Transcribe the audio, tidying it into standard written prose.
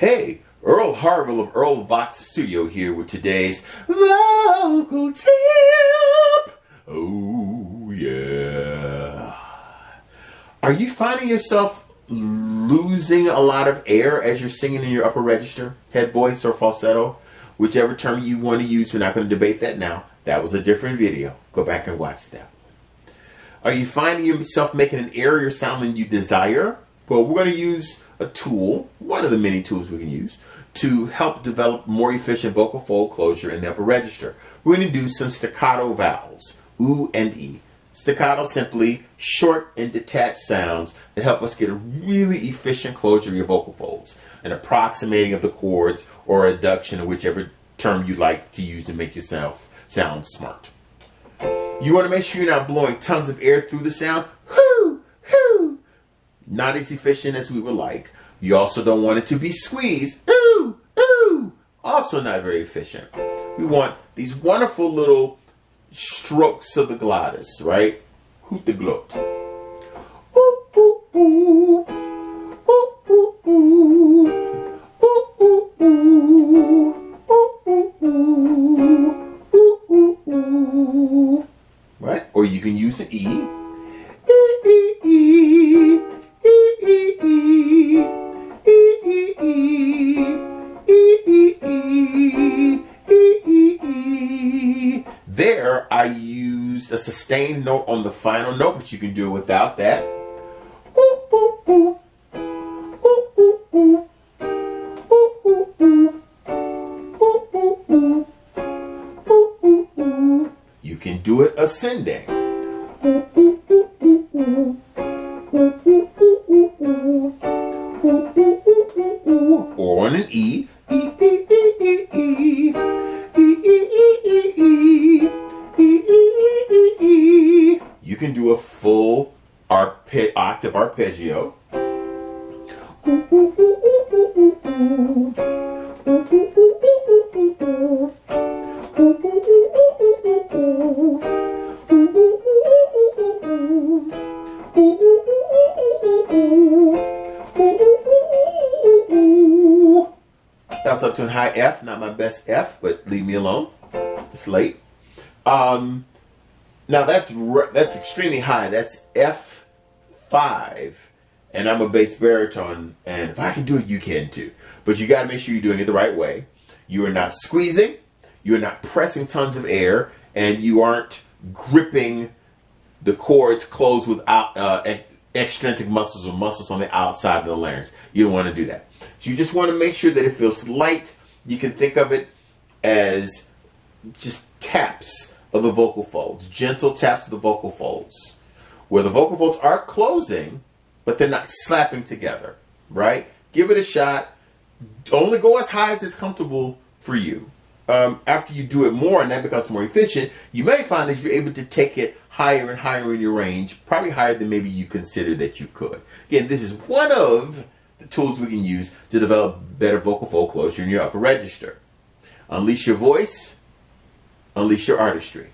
Hey, Earl Harville of EarlVOX Studio here with today's vocal tip. Oh yeah. Are you finding yourself losing a lot of air as you're singing in your upper register, head voice or falsetto? Whichever term you want to use, we're not going to debate that now. That was a different video. Go back and watch that. Are you finding yourself making an airier sound than you desire? Well, we're going to use a tool, one of the many tools we can use, to help develop more efficient vocal fold closure in the upper register. We're going to do some staccato vowels, oo and e. Staccato, simply short and detached sounds that help us get a really efficient closure of your vocal folds, an approximating of the chords or a reduction of whichever term you like to use to make yourself sound smart. You want to make sure you're not blowing tons of air through the sound. Whoo, whoo. Not as efficient as we would like. You also don't want it to be squeezed. Ooh, ooh. Also not very efficient. We want these wonderful little strokes of the glottis, right? Hoot the gloat. Ooh, ooh, ooh. Ooh, ooh, ooh. Ooh, ooh, ooh. Ooh, ooh, ooh. Ooh, ooh, ooh. Right? Or you can use an E. E, E, E. E, E, E. E, E, E. E, E, E. E, E, E. There, I used a sustained note on the final note, but you can do it without that. Ooh, ooh, ooh. Ooh, ooh, ooh. Ooh, ooh, ooh. Ooh, ooh, ooh. Ooh, ooh, ooh. You can do it ascending. Ooh, ooh, ooh, ooh, ooh. Ooh, ooh, ooh, ooh, ooh. Ooh, ooh, ooh, ooh, ooh. Or on an E. E, E, E, E, E. E, E, E, E, E. E, E, E, E, E. You can do a full octave arpeggio. Ooh, ooh, ooh, ooh, ooh, ooh. Ooh, ooh, ooh, ooh, ooh, ooh. Ooh, ooh, ooh, ooh, ooh, ooh. Ooh, ooh, ooh, ooh, ooh. Ooh, ooh, ooh, ooh, ooh. That was up to a high F, not my best F, but leave me alone. It's late. Now that's extremely high. That's F5, and I'm a bass baritone. And if I can do it, you can too. But you got to make sure you're doing it the right way. You are not squeezing, you are not pressing tons of air, and you aren't gripping the chords closed without extrinsic muscles or muscles on the outside of the larynx. You don't want to do that. So you just want to make sure that it feels light. You can think of it as just taps of the vocal folds, gentle taps of the vocal folds, where the vocal folds are closing, but they're not slapping together, right? Give it a shot. Only go as high as is comfortable for you. After you do it more and that becomes more efficient, you may find that you're able to take it higher and higher in your range, probably higher than maybe you consider that you could. Again, this is one of the tools we can use to develop better vocal fold closure in your upper register. Unleash your voice, unleash your artistry.